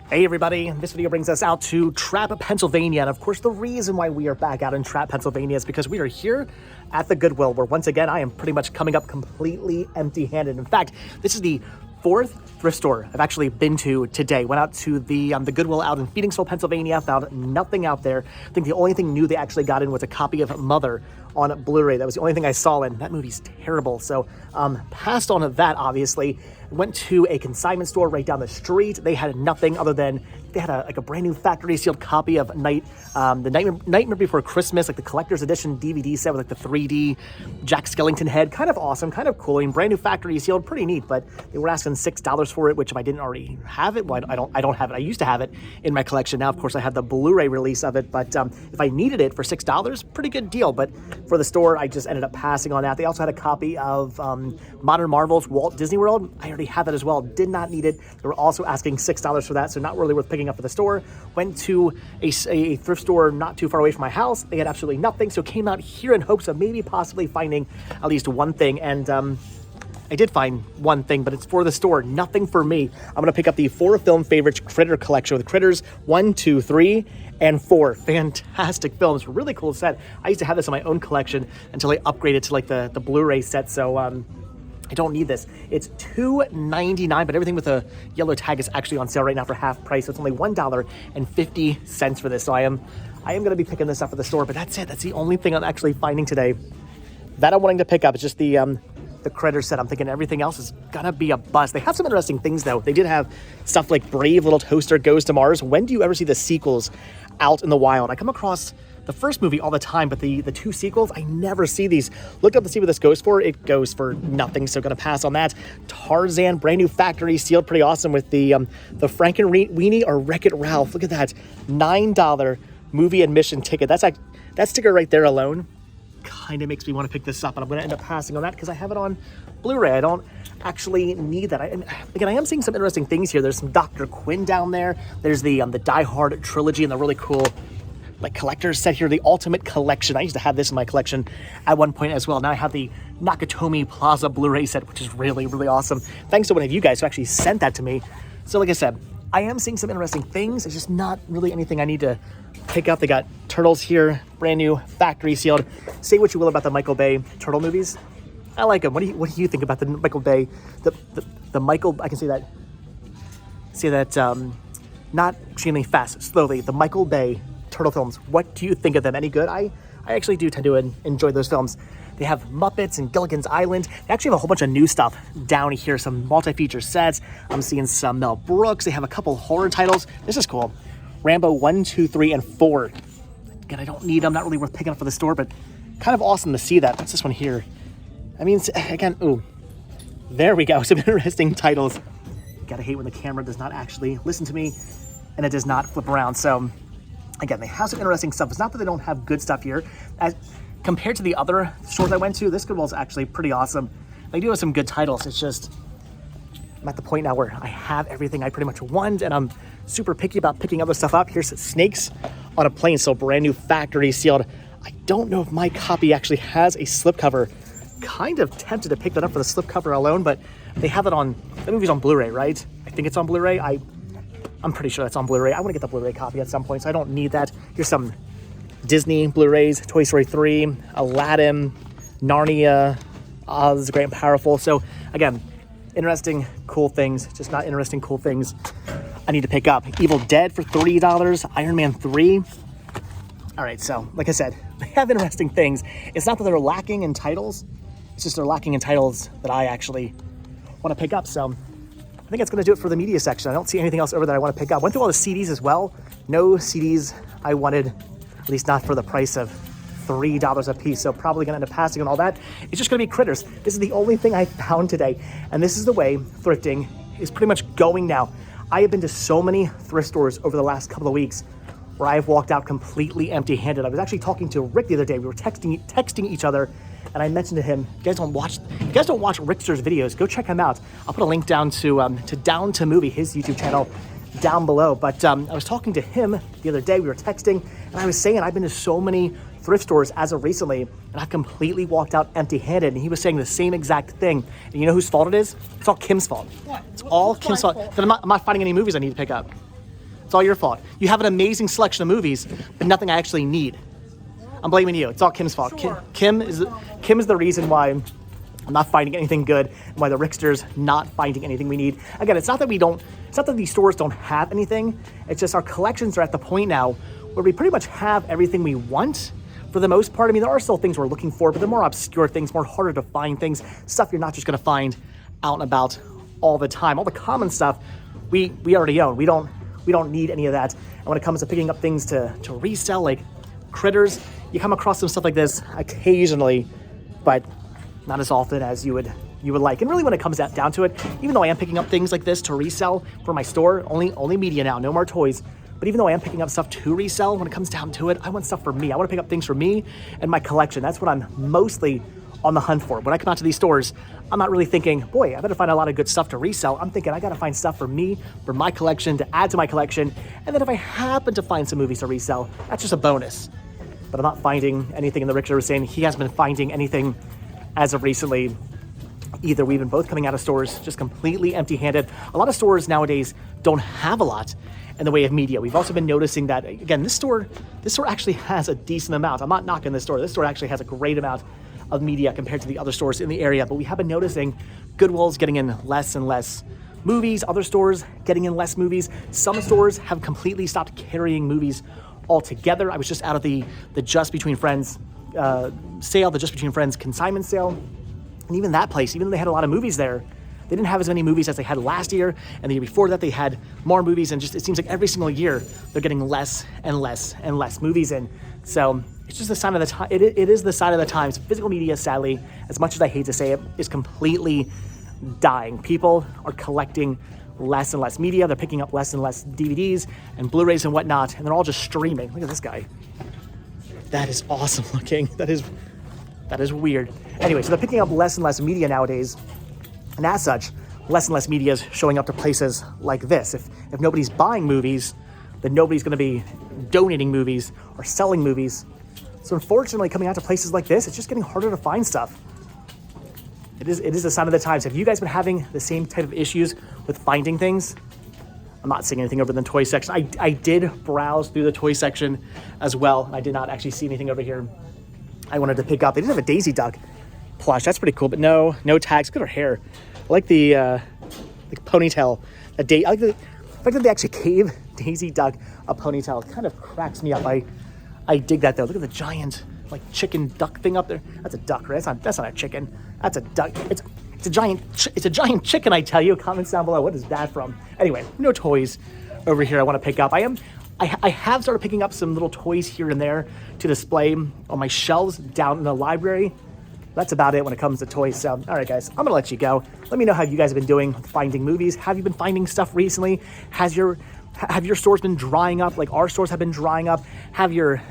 Hey everybody, this video brings us out to Trapp, Pennsylvania, and of course the reason why we are back out in Trapp, Pennsylvania is because we are here at the Goodwill, where once again I am pretty much coming up completely empty-handed. In fact, this is the fourth thrift store I've actually been to today. Went out to the Goodwill out in Phoenixville, Pennsylvania, found nothing out there. I think the only thing new they actually got in was a copy of Mother on Blu-ray. That was the only thing I saw, and that movie's terrible. So passed on that, obviously. Went to a consignment store right down the street. They had nothing other than they had a brand new factory sealed copy of the Nightmare Before Christmas, like the collector's edition DVD set with like the 3D Jack Skellington head. Kind of awesome, kind of cool. I mean, brand new factory sealed, pretty neat. But they were asking $6 for it, which if I didn't already have it, well, I don't have it. I used to have it in my collection. Now, of course, I have the Blu-ray release of it. But if I needed it for $6, pretty good deal. But for the store, I just ended up passing on that. They also had a copy of Modern Marvel's Walt Disney World. I already had that as well. Did not need it. They were also asking $6 for that, so not really worth picking up for the store. Went to a thrift store not too far away from my house. They had absolutely nothing, so came out here in hopes of maybe possibly finding at least one thing. And I did find one thing, but it's for the store, nothing for me. I'm gonna pick up the 4 Film Favorites Critter Collection with Critters 1, 2, 3, and 4. Fantastic films, really cool set. I used to have this in my own collection until I upgraded to like the Blu-ray set, so I don't need this. It's $2.99, but everything with a yellow tag is actually on sale right now for half price. So it's only $1.50 for this. So I am gonna be picking this up for the store, but that's it. That's the only thing I'm actually finding today that I'm wanting to pick up. It's just the Critter set. I'm thinking everything else is gonna be a bust. They have some interesting things though. They did have stuff like Brave Little Toaster Goes to Mars. When do you ever see the sequels out in the wild? I come across the first movie all the time, but the 2 sequels, I never see these. Looked up to see what this goes for. It goes for nothing, so gonna pass on that. Tarzan, brand new factory sealed, pretty awesome with the Frankenweenie or Wreck-It Ralph. Look at that, $9 movie admission ticket. That sticker right there alone kind of makes me want to pick this up, and I'm going to end up passing on that because I have it on Blu-ray. I don't actually need that. Again, I am seeing some interesting things here. There's some Dr. Quinn down there. There's the Die Hard trilogy and the really cool like collector's set here, the Ultimate Collection. I used to have this in my collection at one point as well. Now I have the Nakatomi Plaza Blu-ray set, which is really, really awesome. Thanks to one of you guys who actually sent that to me. So like I said, I am seeing some interesting things. It's just not really anything I need to pick up. They got Turtles here, brand new, factory sealed. Say what you will about the Michael Bay Turtle movies. I like them. What do you think about the Michael Bay, the Michael, I can say that, not extremely fast, slowly, the Michael Bay Turtle films. What do you think of them? Any good? I actually do tend to enjoy those films. They have Muppets and Gilligan's Island. They actually have a whole bunch of new stuff down here, some multi-feature sets. I'm seeing some Mel Brooks. They have a couple horror titles. This is cool. Rambo 1, 2, 3, and 4. Again, I don't need them. Not really worth picking up for the store, but kind of awesome to see that. What's this one here? I mean, again, ooh. There we go. Some interesting titles. Gotta hate when the camera does not actually listen to me and it does not flip around. So again, they have some interesting stuff. It's not that they don't have good stuff here. Compared to the other stores I went to, this Goodwill is actually pretty awesome. They do have some good titles. It's just, I'm at the point now where I have everything I pretty much want, and I'm super picky about picking other stuff up. Here's Snakes on a Plane, so brand new factory sealed. I don't know if my copy actually has a slipcover. Kind of tempted to pick that up for the slipcover alone, but they have it on, the movie's on Blu-ray, right? I think it's on Blu-ray. I'm pretty sure that's on Blu-ray. I want to get the Blu-ray copy at some point, so I don't need that. Here's some Disney Blu-rays, Toy Story 3, Aladdin, Narnia, Oz, Great and Powerful. So again, interesting, cool things, just not interesting, cool things I need to pick up. Evil Dead for $30, Iron Man 3. All right, so like I said, they have interesting things. It's not that they're lacking in titles, it's just they're lacking in titles that I actually want to pick up. So I think that's going to do it for the media section. I don't see anything else over that I want to pick up. Went through all the CDs as well. No CDs I wanted, at least not for the price of $3 a piece. So probably going to end up passing on all that. It's just going to be Critters. This is the only thing I found today. And this is the way thrifting is pretty much going now. I have been to so many thrift stores over the last couple of weeks where I've walked out completely empty-handed. I was actually talking to Rick the other day. We were texting each other, and I mentioned to him, if you guys don't watch Rickster's videos, go check him out. I'll put a link down to Down to Movie, his YouTube channel, down below. But I was talking to him the other day. We were texting, and I was saying I've been to so many thrift stores as of recently, and I completely walked out empty-handed. And he was saying the same exact thing. And you know whose fault it is? It's all Kim's fault. What? It's all Kim's fault. But I'm not finding any movies I need to pick up. It's all your fault. You have an amazing selection of movies, but nothing I actually need. I'm blaming you. It's all Kim's fault. Sure. Kim is the reason why I'm not finding anything good, and why the Rickster's not finding anything we need. Again, it's not that these stores don't have anything. It's just our collections are at the point now where we pretty much have everything we want for the most part. I mean, there are still things we're looking for, but they're more obscure things, more harder to find things, stuff you're not just gonna find out and about all the time. All the common stuff we already own. We don't need any of that. And when it comes to picking up things to resell, like critters, you come across some stuff like this occasionally, but not as often as you would like. And really, when it comes down to it, even though I am picking up things like this to resell for my store, only media now, no more toys. But even though I am picking up stuff to resell, when it comes down to it, I want stuff for me. I want to pick up things for me and my collection. That's what I'm mostly on the hunt for. When I come out to these stores, I'm not really thinking, boy, I better find a lot of good stuff to resell. I'm thinking I got to find stuff for me, for my collection, to add to my collection. And then if I happen to find some movies to resell, that's just a bonus. But I'm not finding anything. And the Richter was saying he hasn't been finding anything as of recently either. We've been both coming out of stores just completely empty-handed. A lot of stores nowadays don't have a lot in the way of media. We've also been noticing that, again, this store actually has a decent amount. I'm not knocking this store. This store actually has a great amount of media compared to the other stores in the area. But we have been noticing Goodwill's getting in less and less movies, other stores getting in less movies. Some stores have completely stopped carrying movies altogether. I was just out of the Just Between Friends sale, the Just Between Friends consignment sale. And even that place, even though they had a lot of movies there, they didn't have as many movies as they had last year. And the year before that, they had more movies. And just, it seems like every single year, they're getting less and less and less movies in. So it's just a sign of the time. It is the sign of the times. Physical media, sadly, as much as I hate to say it, is completely dying. People are collecting less and less media. They're picking up less and less DVDs and Blu-rays and whatnot. And they're all just streaming. Look at this guy. That is awesome looking. That is weird. Anyway, so they're picking up less and less media nowadays. And as such, less and less media is showing up to places like this. If nobody's buying movies, then nobody's going to be donating movies or selling movies. So unfortunately, coming out to places like this, it's just getting harder to find stuff. It is a sign of the times. Have you guys been having the same type of issues with finding things? I'm not seeing anything over in the toy section. I did browse through the toy section as well. I did not actually see anything over here I wanted to pick up. They did have a Daisy Duck plush. That's pretty cool, but no tags. Look at her hair. I like the ponytail. I like the fact that they actually gave Daisy Duck a ponytail. It kind of cracks me up. I dig that though. Look at the giant like chicken duck thing up there. That's a duck, right? That's not a chicken. That's a duck. It's a giant chicken, I tell you. Comments down below. What is that from? Anyway, no toys over here I want to pick up. I have started picking up some little toys here and there to display on my shelves down in the library. That's about it when it comes to toys. So, all right, guys, I'm going to let you go. Let me know how you guys have been doing with finding movies. Have you been finding stuff recently? Have your stores been drying up like our stores have been drying up? Have your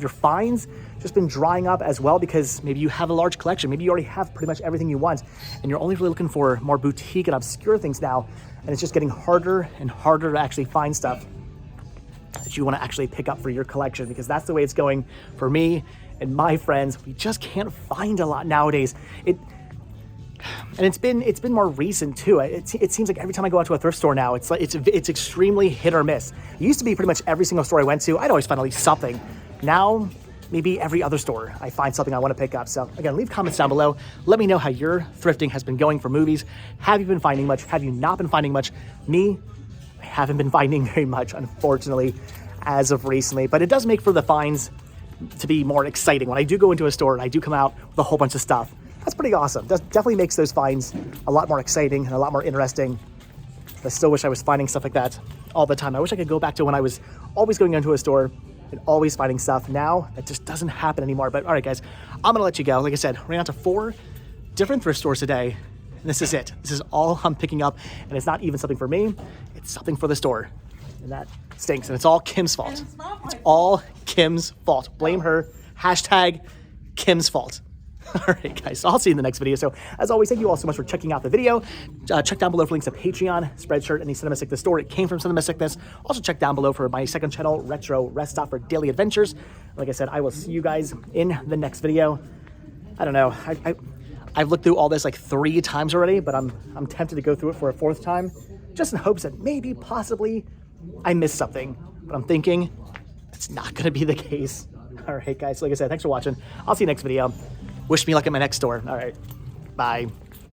finds just been drying up as well because maybe you have a large collection? Maybe you already have pretty much everything you want, and you're only really looking for more boutique and obscure things now, and it's just getting harder and harder to actually find stuff that you want to actually pick up for your collection, because that's the way it's going for me and my friends. We just can't find a lot nowadays. It's been more recent too. It seems like every time I go out to a thrift store now, it's extremely hit or miss. It used to be pretty much every single store I went to, I'd always find at least something. Now, maybe every other store I find something I want to pick up. So again, leave comments down below. Let me know how your thrifting has been going for movies. Have you been finding much? Have you not been finding much? Me, I haven't been finding very much, unfortunately, as of recently. But it does make for the finds to be more exciting. When I do go into a store and I do come out with a whole bunch of stuff, that's pretty awesome. Definitely makes those finds a lot more exciting and a lot more interesting. I still wish I was finding stuff like that all the time. I wish I could go back to when I was always going into a store and always finding stuff. Now, that just doesn't happen anymore. But all right, guys, I'm going to let you go. Like I said, ran out to 4 different thrift stores today. And this is it. This is all I'm picking up. And it's not even something for me. It's something for the store. And that stinks. And it's all Kim's fault. It's all Kim's fault. Blame her. Hashtag Kim's fault. All right, guys, so I'll see you in the next video. So as always, thank you all so much for checking out the video. Check down below for links to Patreon, Spreadshirt, and the Cinema Sickness store. It came from Cinema Sickness. Also check down below for my second channel, Retro Rest Stop, for daily adventures. Like I said, I will see you guys in the next video. I don't know. I've looked through all this like 3 times already, but I'm tempted to go through it for a 4th time, just in hopes that maybe, possibly, I missed something, but I'm thinking it's not going to be the case. All right, guys, like I said, thanks for watching. I'll see you next video. Wish me luck at my next store. All right, bye.